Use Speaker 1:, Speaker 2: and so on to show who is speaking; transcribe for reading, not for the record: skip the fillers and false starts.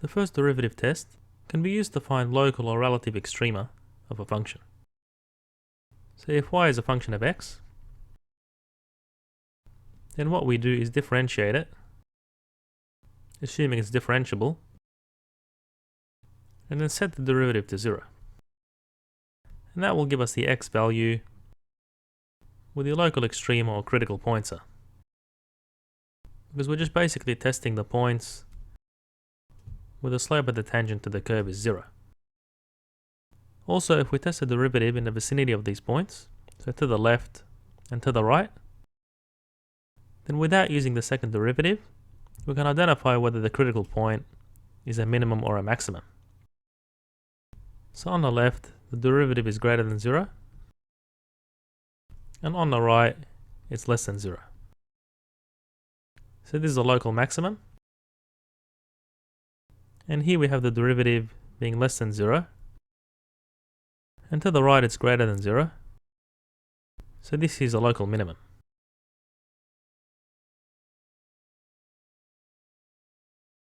Speaker 1: The first derivative test can be used to find local or relative extrema of a function. So if y is a function of x, then what we do is differentiate it, assuming it's differentiable, and then set the derivative to 0. And that will give us the x value with the local extrema or critical pointer. Because we're just basically testing the points where the slope of the tangent to the curve is 0. Also, if we test the derivative in the vicinity of these points, so to the left and to the right, then without using the second derivative, we can identify whether the critical point is a minimum or a maximum. So on the left, the derivative is greater than 0, and on the right, it's less than 0. So this is a local maximum, and here we have the derivative being less than 0, and to the right it's greater than 0, so this is a local minimum.